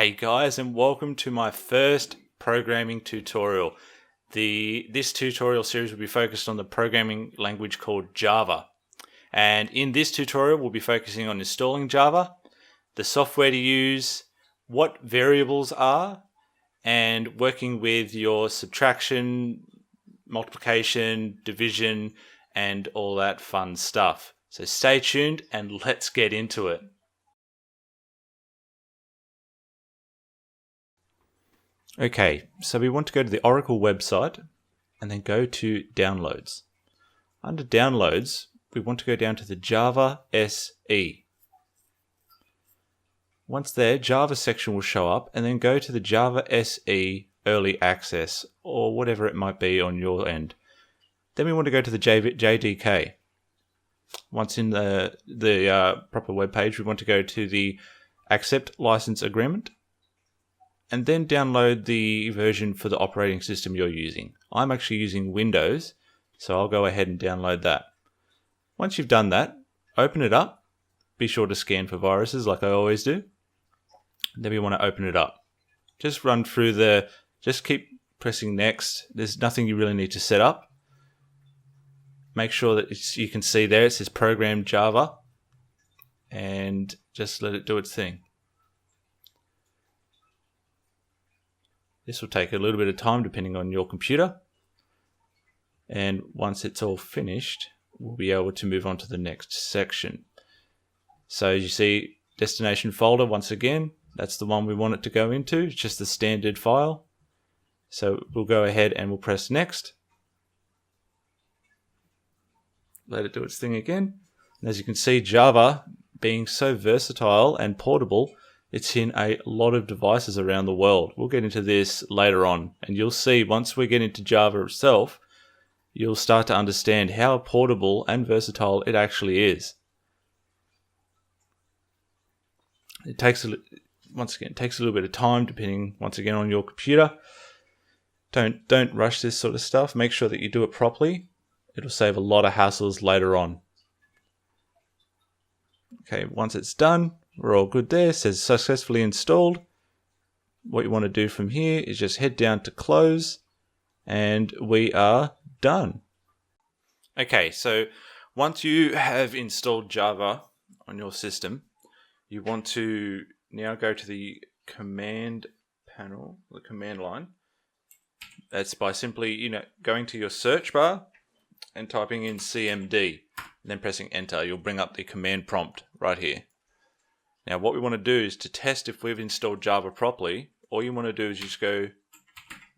Hey guys, and welcome to my first programming tutorial. This tutorial series will be focused on the programming language called Java. And in this tutorial, we'll be focusing on installing Java, the software to use, what variables are, and working with your subtraction, multiplication, division, and all that fun stuff. So stay tuned and let's get into it. Okay, so we want to go to the Oracle website and then go to Downloads. Under Downloads, we want to go down to the Java SE. Once there, Java section will show up, and then go to the Java SE Early Access, or whatever it might be on your end. Then we want to go to the JDK. Once in the proper web page, we want to go to the Accept License Agreement, and then download the version for the operating system you're using. I'm actually using Windows, so I'll go ahead and download that. Once you've done that, open it up. Be sure to scan for viruses like I always do. Then we want to open it up. Just run through just keep pressing next. There's nothing you really need to set up. Make sure that you can see there, it says Program Java, and just let it do its thing. This will take a little bit of time depending on your computer. And once it's all finished, we'll be able to move on to the next section. So as you see, destination folder, once again, that's the one we want it to go into. It's just the standard file. So we'll go ahead and we'll press next. Let it do its thing again. And as you can see, Java, being so versatile and portable, it's in a lot of devices around the world. We'll get into this later on, and you'll see once we get into Java itself, you'll start to understand how portable and versatile it actually is. It takes once again, it takes a little bit of time depending once again on your computer. Don't rush this sort of stuff. Make sure that you do it properly. It'll save a lot of hassles later on. Okay, once it's done, we're all good there. It says successfully installed. What you want to do from here is just head down to close, and we are done. Okay, so once you have installed Java on your system, you want to now go to the command panel, the command line. That's by simply, going to your search bar and typing in CMD, and then pressing enter. You'll bring up the command prompt right here. Now what we want to do is to test if we've installed Java properly. All you want to do is just go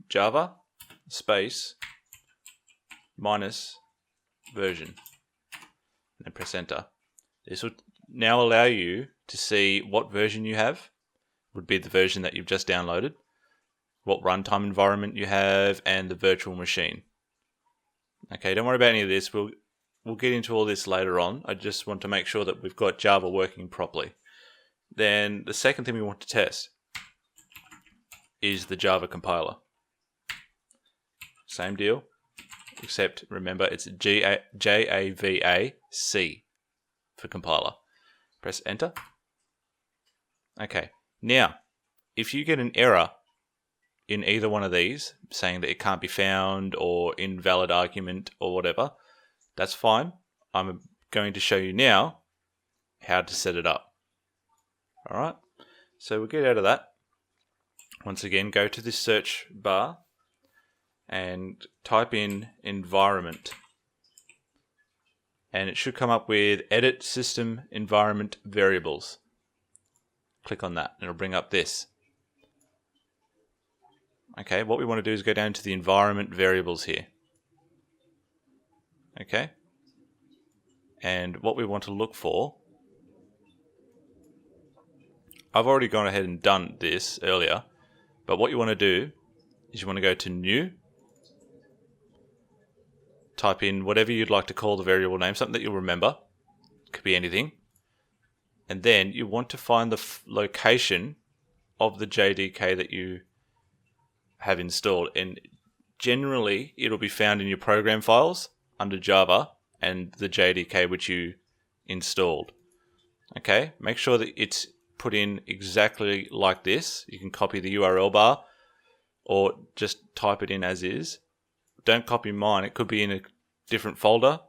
Java space minus version and then press enter. This will now allow you to see what version you have, would be the version that you've just downloaded, what runtime environment you have, and the virtual machine. Okay, don't worry about any of this. We'll get into all this later on. I just want to make sure that we've got Java working properly. Then the second thing we want to test is the Java compiler. Same deal, except remember it's JAVAC for compiler. Press enter. Okay, now if you get an error in either one of these, saying that it can't be found or invalid argument or whatever, that's fine. I'm going to show you now how to set it up. Alright, so we'll get out of that. Once again, go to this search bar and type in environment. And it should come up with edit system environment variables. Click on that and it'll bring up this. Okay, what we want to do is go down to the environment variables here. Okay, and what we want to look for, I've already gone ahead and done this earlier, but what you want to do is you want to go to new, type in whatever you'd like to call the variable name, something that you'll remember, could be anything, and then you want to find the location of the JDK that you have installed, and generally it'll be found in your program files under Java and the JDK which you installed. Okay, make sure that it's put in exactly like this. You can copy the URL bar or just type it in as is. Don't copy mine. It could be in a different folder.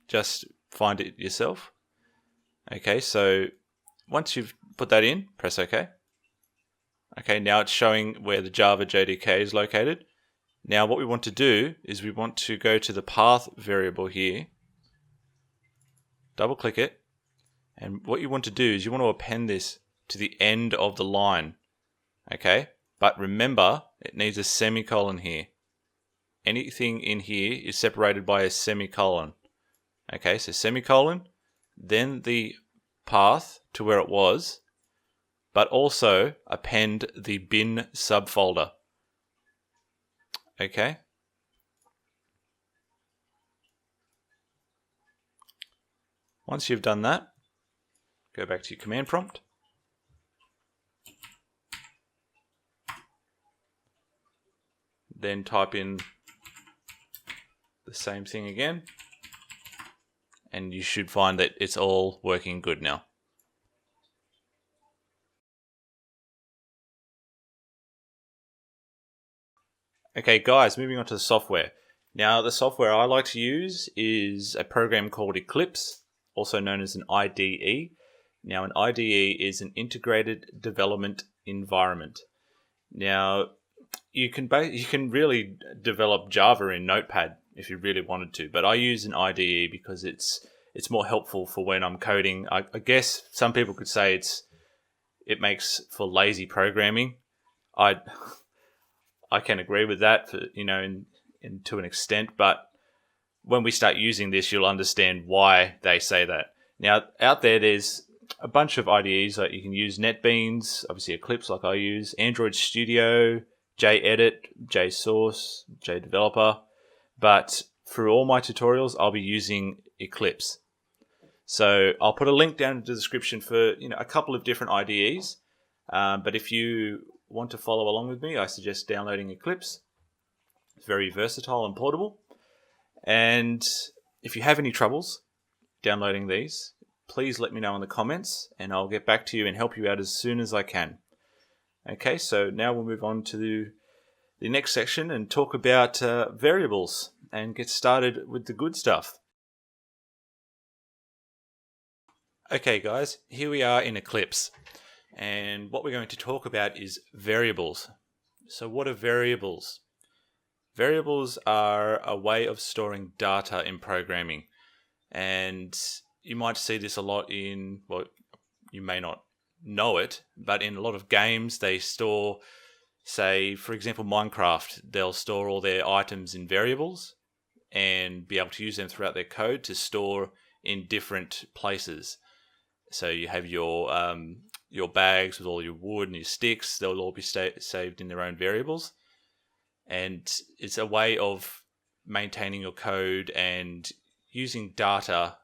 Just find it yourself. Okay, so once you've put that in, press OK. Okay, now it's showing where the Java JDK is located. Now what we want to do is we want to go to the path variable here, double click it, and what you want to do is you want to append this to the end of the line. Okay, but remember it needs a semicolon here. Anything in here is separated by a semicolon. Okay, so semicolon, then the path to where it was, but also append the bin subfolder. Okay. Once you've done that, go back to your command prompt. Then type in the same thing again. And you should find that it's all working good now. Okay guys, moving on to the software. Now the software I like to use is a program called Eclipse, also known as an IDE. Now an IDE is an integrated development environment. Now you can really develop Java in Notepad if you really wanted to, but I use an IDE because it's more helpful for when I'm coding. I guess some people could say it makes for lazy programming. I can agree with that, to an extent, but when we start using this, you'll understand why they say that. Now, out there's a bunch of IDEs that you can use. NetBeans, obviously Eclipse like I use, Android Studio, JEdit, JSource, JDeveloper, but for all my tutorials, I'll be using Eclipse. So I'll put a link down in the description for a couple of different IDEs, but if you want to follow along with me, I suggest downloading Eclipse. It's very versatile and portable. And if you have any troubles downloading these, please let me know in the comments and I'll get back to you and help you out as soon as I can. Okay, so now we'll move on to the next section and talk about variables and get started with the good stuff. Okay guys, here we are in Eclipse. And what we're going to talk about is variables. So what are variables? Variables are a way of storing data in programming. And you might see this a lot in, well, you may not know it, but in a lot of games they store, say, for example, Minecraft, they'll store all their items in variables and be able to use them throughout their code to store in different places. So you have your bags with all your wood and your sticks, they'll all be saved in their own variables. And it's a way of maintaining your code and using data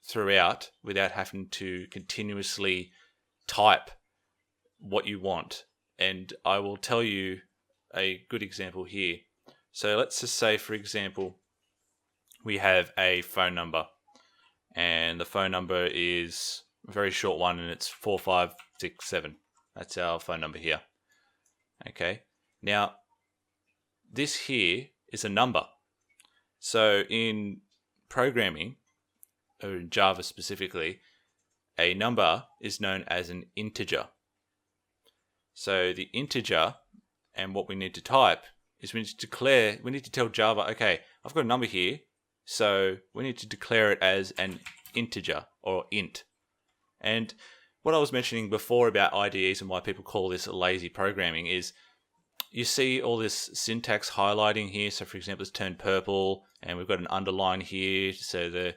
throughout without having to continuously type what you want. And I will tell you a good example here. So let's just say, for example, we have a phone number. And the phone number is a very short one, and it's 4567. That's our phone number here. Okay. Now, this here is a number. So in programming, or in Java specifically, a number is known as an integer. So the integer, and what we need to type is we need to tell Java, okay, I've got a number here, so we need to declare it as an integer or int. And what I was mentioning before about IDEs and why people call this lazy programming is you see all this syntax highlighting here. So for example, it's turned purple and we've got an underline here. So the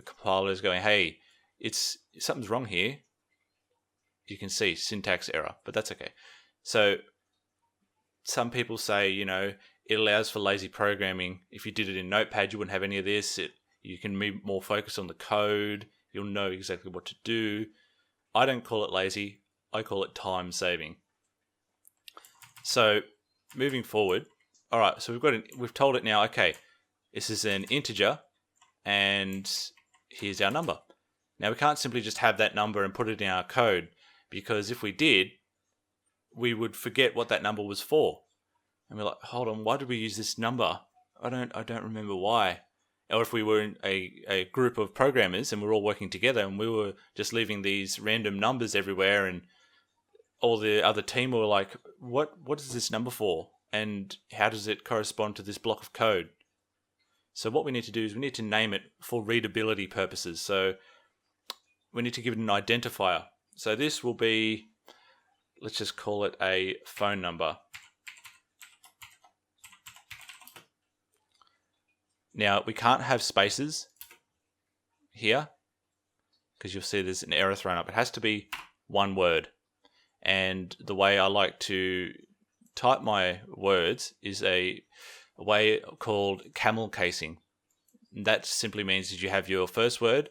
compiler is going, hey, something's wrong here. You can see syntax error, but that's okay. So some people say, it allows for lazy programming. If you did it in Notepad, you wouldn't have any of this. You can be more focused on the code. You'll know exactly what to do. I don't call it lazy. I call it time saving. So moving forward, all right, so we've told it now, okay, this is an integer and here's our number. Now, we can't simply just have that number and put it in our code, because if we did, we would forget what that number was for. And we're like, hold on, why did we use this number? I don't remember why. Or if we were in a group of programmers and we're all working together and we were just leaving these random numbers everywhere, and all the other team were like, what is this number for? And how does it correspond to this block of code? So what we need to do is we need to name it for readability purposes. So we need to give it an identifier. So this will be, let's just call it a phone number. Now, we can't have spaces here because you'll see there's an error thrown up. It has to be one word. And the way I like to type my words is a way called camel casing. That simply means that you have your first word,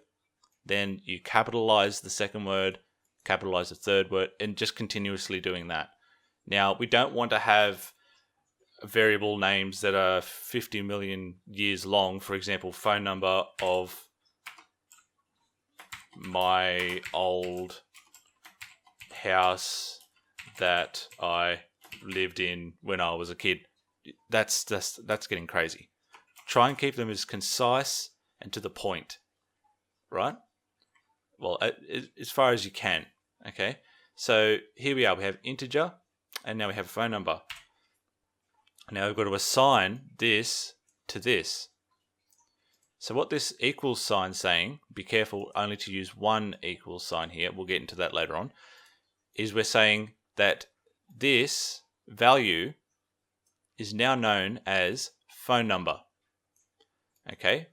then you capitalize the second word, capitalize the third word, and just continuously doing that. Now, we don't want to have variable names that are 50 million years long. For example, phone number of my old house that I lived in when I was a kid. That's getting crazy. Try and keep them as concise and to the point, right? Well, as far as you can. Okay, so here we are. We have integer, and now we have a phone number. Now we've got to assign this to this. So what this equals sign is saying, be careful only to use one equals sign here, we'll get into that later on, is we're saying that this value is now known as phone number. Okay,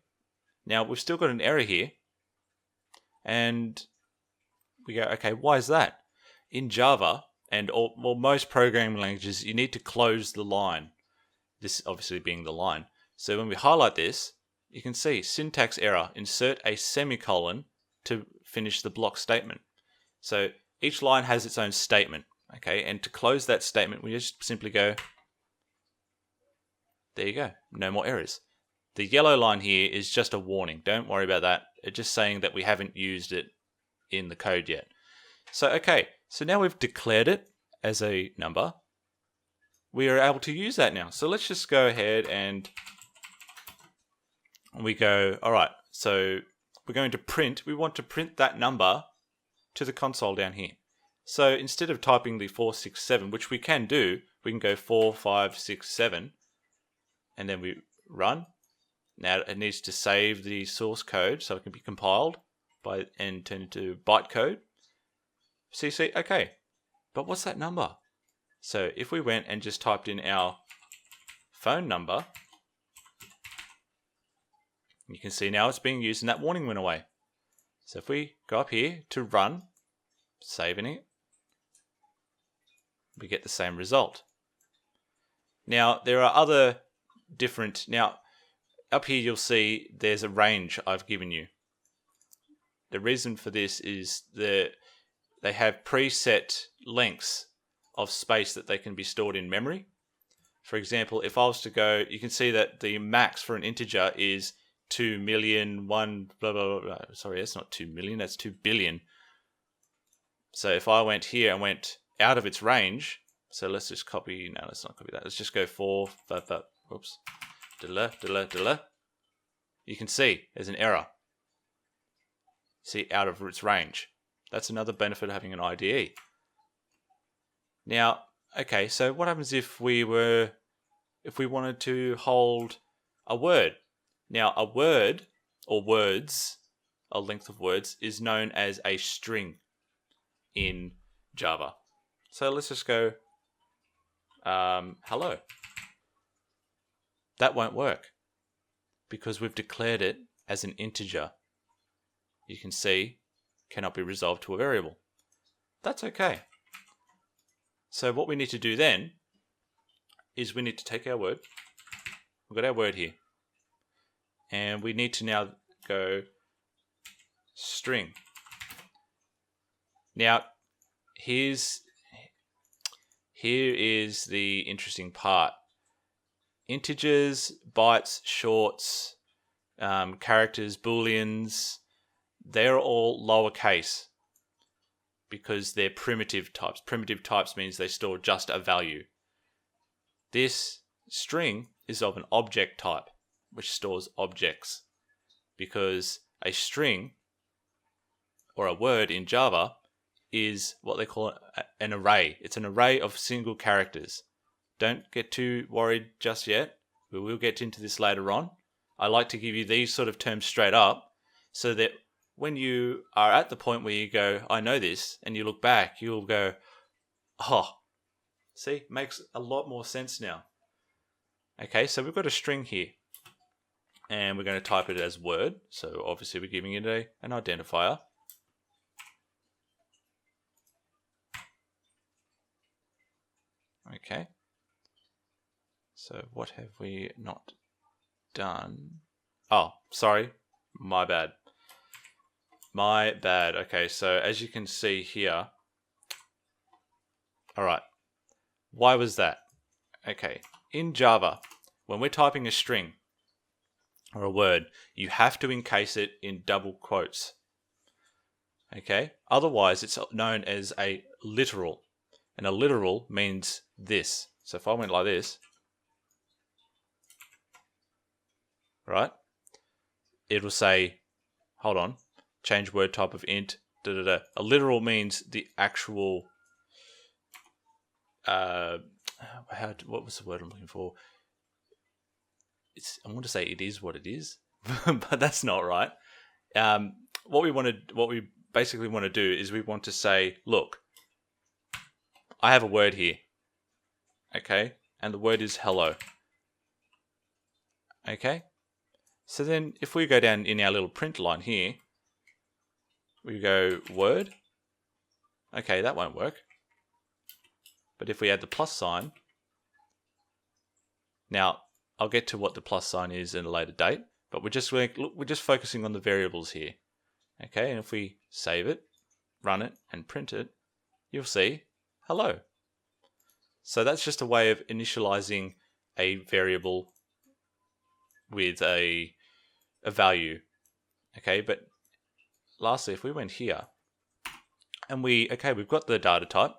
now we've still got an error here, and we go, okay, why is that? In Java and most programming languages, you need to close the line. This obviously being the line. So when we highlight this, you can see syntax error, insert a semicolon to finish the block statement. So each line has its own statement, okay? And to close that statement, we just simply go, there you go, no more errors. The yellow line here is just a warning. Don't worry about that. It's just saying that we haven't used it in the code yet. So, okay, so now we've declared it as a number. We are able to use that now. So let's just go ahead and we go, all right, so we're going to print, we want to print that number to the console down here. So instead of typing the 467, which we can do, we can go 4567 and then we run. Now it needs to save the source code so it can be compiled and turn into bytecode. So you see, okay, but what's that number? So if we went and just typed in our phone number, you can see now it's being used and that warning went away. So if we go up here to run, saving it, we get the same result. Now there are other different, now up here you'll see there's a range I've given you. The reason for this is that they have preset lengths of space that they can be stored in memory. For example, if I was to go, you can see that the max for an integer is 2 million, blah, blah, blah. Sorry, that's not 2 million, that's 2 billion. So if I went here and went out of its range, so let's just copy, no, let's not copy that. Let's just go 4, 5, 5, whoops, you can see there's an error. See, out of its range. That's another benefit of having an IDE. Now, okay, so what happens if we wanted to hold a word? Now, a word, or words, a length of words, is known as a string in Java. So let's just go, hello. That won't work because we've declared it as an integer. You can see, cannot be resolved to a variable. That's okay. So what we need to do then is we need to take our word. We've got our word here. And we need to now go string. Now, here is the interesting part. Integers, bytes, shorts, characters, booleans, they're all lowercase because they're primitive types. Primitive types means they store just a value. This string is of an object type, which stores objects, because a string or a word in Java is what they call an array. It's an array of single characters. Don't get too worried just yet. We will get into this later on. I like to give you these sort of terms straight up so that when you are at the point where you go, I know this, and you look back, you'll go, oh, see, makes a lot more sense now. Okay, so we've got a string here, and we're going to type it as word. So obviously we're giving it an identifier. Okay. So what have we not done? Oh, sorry. My bad. My bad. Okay, so as you can see here. All right. Why was that? Okay. In Java, when we're typing a string or a word, you have to encase it in double quotes. Okay? Otherwise, it's known as a literal. And a literal means this. So if I went like this, right? It'll say, hold on, change word type of int, da da da. A literal means the actual, what was the word I'm looking for? I want to say it is what it is, but that's not right. What we basically want to do is we want to say, look, I have a word here, okay? And the word is hello. Okay? So then if we go down in our little print line here, we go word. Okay, that won't work. But if we add the plus sign, now I'll get to what the plus sign is in a later date, but we're just focusing on the variables here. Okay, and if we save it, run it, and print it, you'll see hello. So that's just a way of initializing a variable with a value. Okay, but lastly, if we went here and we've got the data type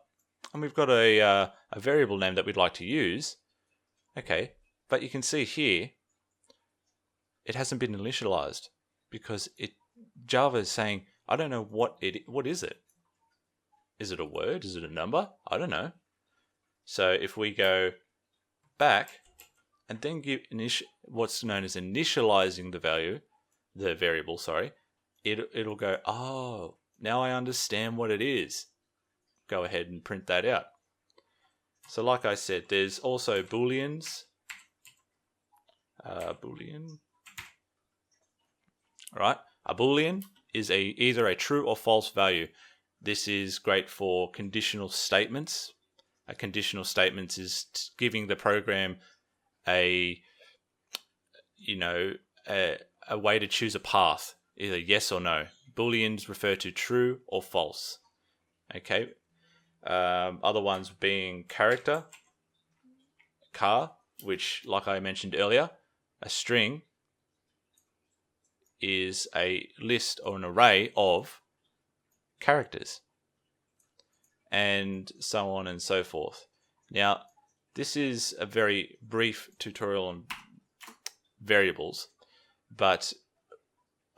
and we've got a variable name that we'd like to use. Okay, but you can see here it hasn't been initialized because Java is saying, I don't know what is it? Is it a word? Is it a number? I don't know. So if we go back and then give what's known as initializing the variable, it'll go, oh, now I understand what it is. Go ahead and print that out. So like I said, there's also booleans. Boolean. All right. A boolean is either a true or false value. This is great for conditional statements. A conditional statement is giving the program a way to choose a path, either yes or no. Booleans refer to true or false. Okay. Other ones being character, char, which, like I mentioned earlier, a string is a list or an array of characters, and so on and so forth. Now, this is a very brief tutorial on variables, but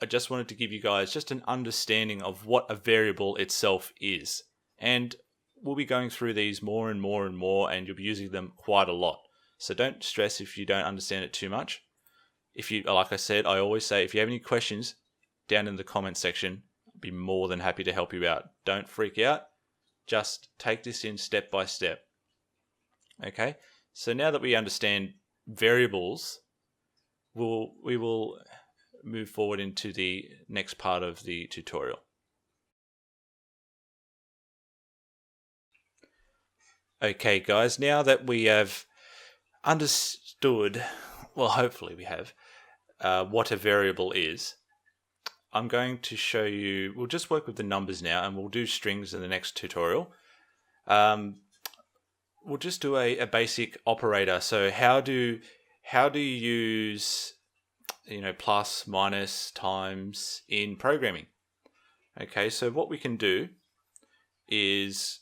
I just wanted to give you guys just an understanding of what a variable itself is. And we'll be going through these more and more and more, and you'll be using them quite a lot. So don't stress if you don't understand it too much. Like I said, I always say, if you have any questions down in the comment section, I'll be more than happy to help you out. Don't freak out. Just take this in step by step. Okay, so now that we understand variables, we will move forward into the next part of the tutorial. Okay, guys, now that we have understood, well, hopefully we have, what a variable is, I'm going to show you, we'll just work with the numbers now, and we'll do strings in the next tutorial. We'll just do a basic operator. So how do you use plus, minus, times in programming? Okay, so what we can do is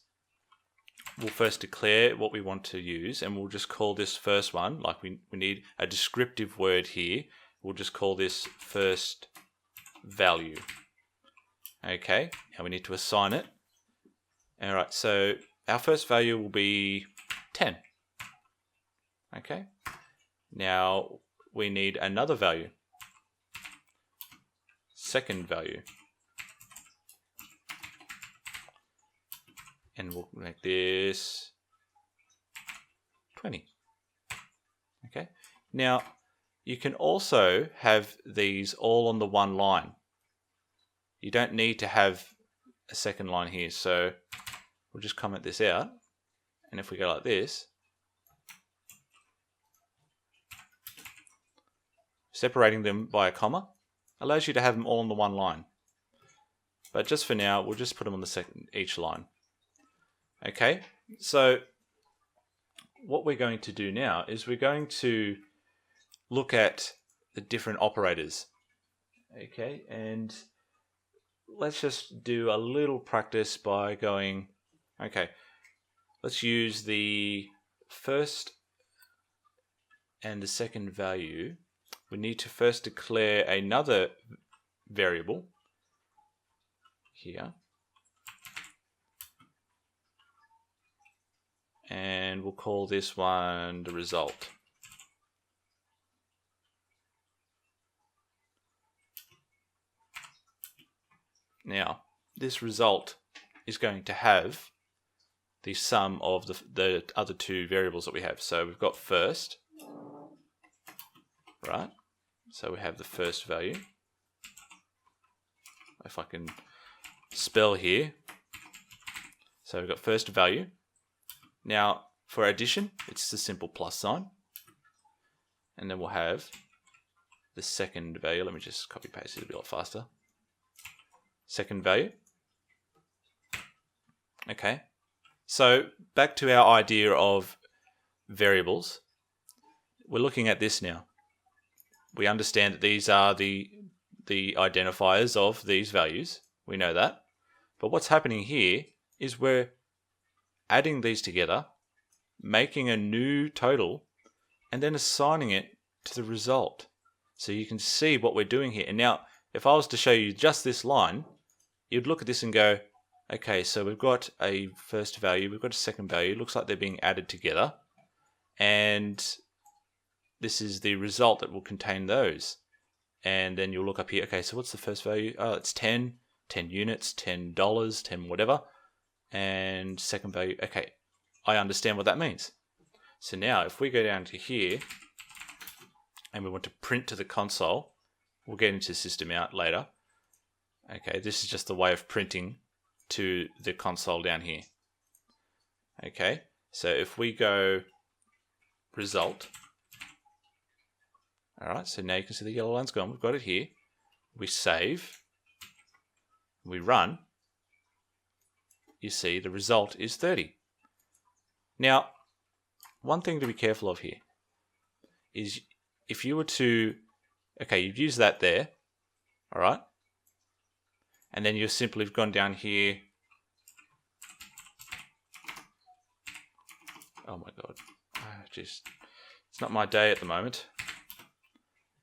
we'll first declare what we want to use, and we'll just call this first one, like we need a descriptive word here. We'll just call this first value. Okay, now we need to assign it. All right, so our first value will be 10. Okay, now we need another value. Second value. And we'll make this 20. Okay. Now, you can also have these all on the one line. You don't need to have a second line here. So we'll just comment this out. And if we go like this, separating them by a comma allows you to have them all on the one line. But just for now, we'll just put them on the each line. Okay, so what we're going to do now is we're going to look at the different operators. Okay, and let's just do a little practice by going, okay, let's use the first and the second value. We need to first declare another variable here. And we'll call this one the result. Now, this result is going to have the sum of the other two variables that we have. So we've got first, right? So we have the first value. If I can spell here. So we've got first value. Now, for addition, it's the simple plus sign. And then we'll have the second value. Let me just copy paste it a bit faster. Second value. Okay. So back to our idea of variables. We're looking at this now. We understand that these are the identifiers of these values. We know that. But what's happening here is we're adding these together, making a new total, and then assigning it to the result. So you can see what we're doing here. And now, if I was to show you just this line, you'd look at this and go, okay, so we've got a first value, we've got a second value, looks like they're being added together, and this is the result that will contain those. And then you'll look up here, okay, so what's the first value? Oh, it's 10 units, $10, 10 whatever. And second value, okay, I understand what that means. So now if we go down to here and we want to print to the console, we'll get into system out later. Okay, this is just the way of printing to the console down here. Okay, so if we go result, all right, so now you can see the yellow line's gone. We've got it here. We save, we run. You see the result is 30. Now, one thing to be careful of here is if you were to, okay, you've used that there, all right, and then you've simply gone down here. Oh my God, just it's not my day at the moment,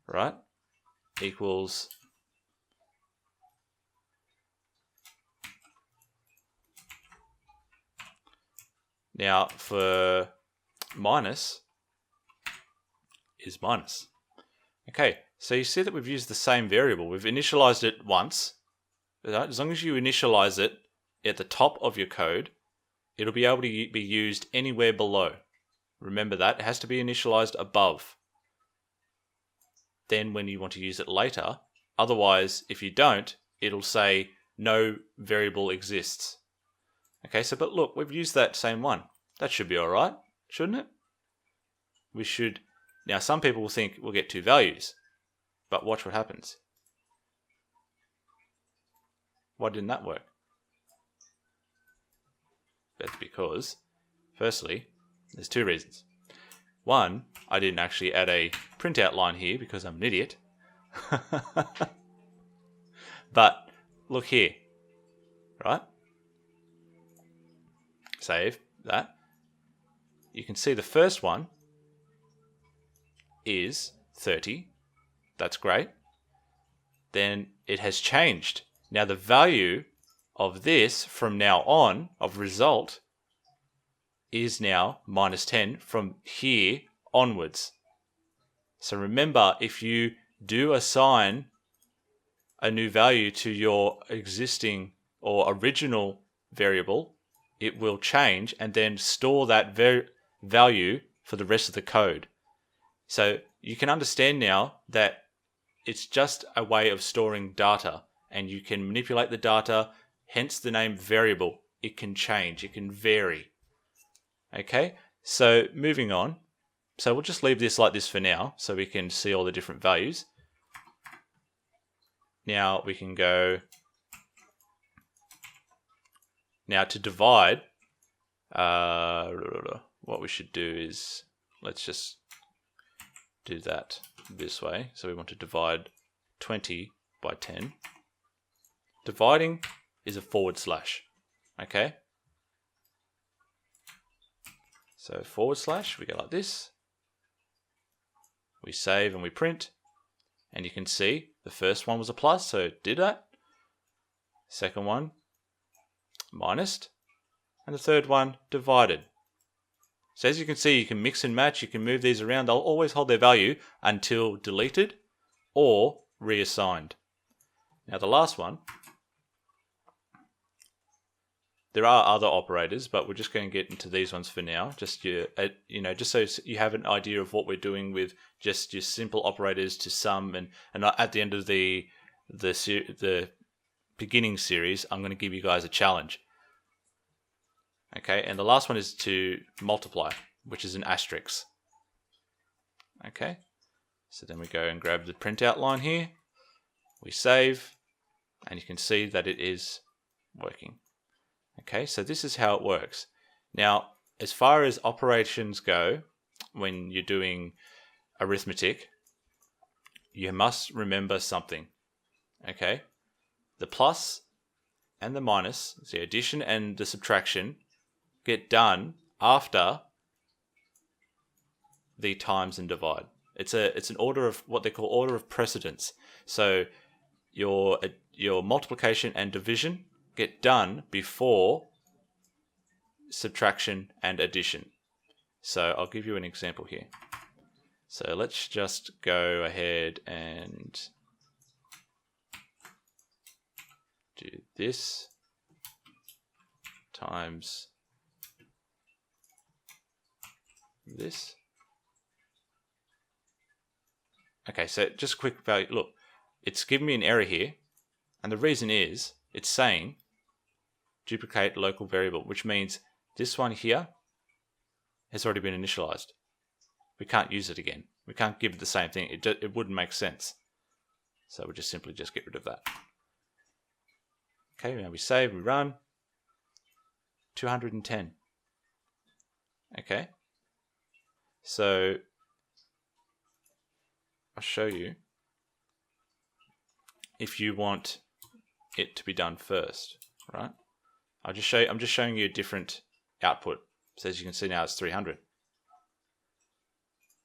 right? Equals now for minus is minus. Okay, so you see that we've used the same variable. We've initialized it once. As long as you initialize it at the top of your code, it'll be able to be used anywhere below. Remember that, it has to be initialized above. Then when you want to use it later, otherwise, if you don't, it'll say no variable exists. Okay, so but look, we've used that same one. That should be all right, shouldn't it? We should. Now, some people will think we'll get two values, but watch what happens. Why didn't that work? That's because, firstly, there's two reasons. One, I didn't actually add a printout line here because I'm an idiot. But look here. right? Save that. You can see the first one is 30. That's great. Then it has changed. Now the value of this from now on, of result, is now minus 10 from here onwards. So remember, if you do assign a new value to your existing or original variable, it will change and then store that value for the rest of the code. So you can understand now that it's just a way of storing data, and you can manipulate the data, hence the name variable. It can change, it can vary. Okay, so moving on. So we'll just leave this like this for now so we can see all the different values. Now we can go, now to divide, what we should do is, let's just do that this way. So we want to divide 20 by 10. Dividing is a /, okay? So /, we go like this. We save and we print, and you can see the first one was a plus, so it did that. Second one, minus, and the third one, divided. So as you can see, you can mix and match, you can move these around. They'll always hold their value until deleted or reassigned. Now the last one, there are other operators, but we're just going to get into these ones for now. Just just so you have an idea of what we're doing with just your simple operators to sum, and at the end of the beginning series, I'm going to give you guys a challenge. Okay, and the last one is to multiply, which is an asterisk. Okay, so then we go and grab the printout line here. We save, and you can see that it is working. Okay, so this is how it works. Now, as far as operations go, when you're doing arithmetic, you must remember something. Okay, the plus and the minus, the addition and the subtraction, get done after the times and divide. It's an order of what they call order of precedence. So your multiplication and division get done before subtraction and addition. So I'll give you an example here. So let's just go ahead and do this times this. Okay, so just a quick value. Look, it's giving me an error here, and the reason is it's saying duplicate local variable, which means this one here has already been initialized. We can't use it again. We can't give it the same thing. It wouldn't make sense. So we'll just simply get rid of that. Okay, now we save, we run. 210. Okay. So I'll show you if you want it to be done first, right? I'm just showing you a different output. So as you can see now, it's 300.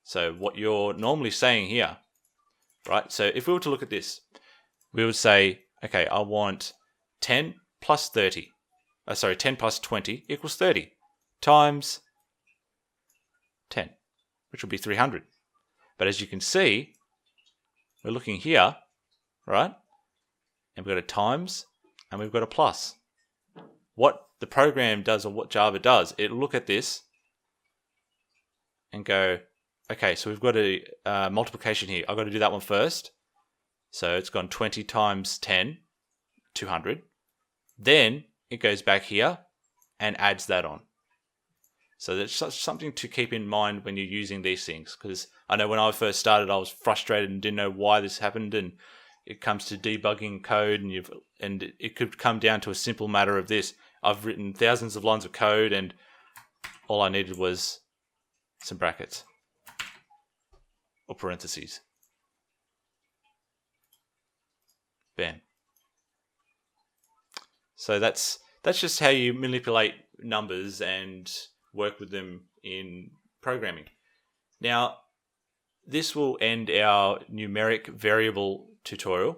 So what you're normally saying here, right? So if we were to look at this, we would say, okay, I want 10 plus 30. 10 plus 20 equals 30 times 10, which will be 300. But as you can see, we're looking here, right? And we've got a times and we've got a plus. What the program does, or what Java does, it'll look at this and go, okay, so we've got a multiplication here. I've got to do that one first. So it's gone 20 times 10, 200. Then it goes back here and adds that on. So that's something to keep in mind when you're using these things, because I know when I first started, I was frustrated and didn't know why this happened, and it comes to debugging code, and it could come down to a simple matter of this. I've written thousands of lines of code, and all I needed was some brackets or parentheses. Bam. So that's just how you manipulate numbers and work with them in programming. Now, this will end our numeric variable tutorial.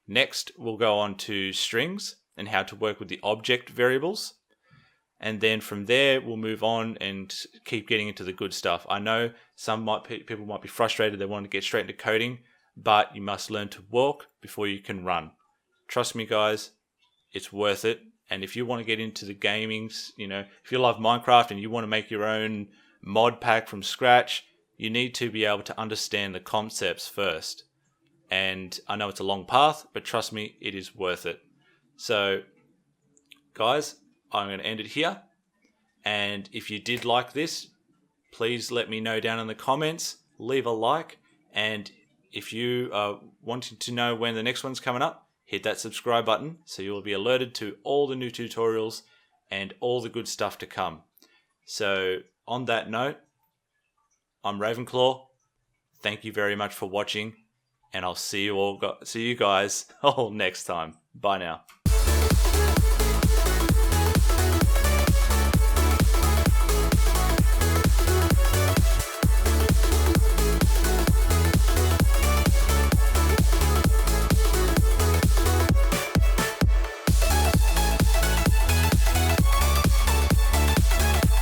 Next, we'll go on to strings and how to work with the object variables. And then from there, we'll move on and keep getting into the good stuff. I know people might be frustrated. They want to get straight into coding, but you must learn to walk before you can run. Trust me, guys, it's worth it. And if you want to get into the gaming, if you love Minecraft and you want to make your own mod pack from scratch, you need to be able to understand the concepts first. And I know it's a long path, but trust me, it is worth it. So, guys, I'm going to end it here. And if you did like this, please let me know down in the comments. Leave a like. And if you are wanting to know when the next one's coming up, hit that subscribe button so you'll be alerted to all the new tutorials and all the good stuff to come. So, on that note, I'm Ravenclaw. Thank you very much for watching. And I'll see you guys all next time. Bye now.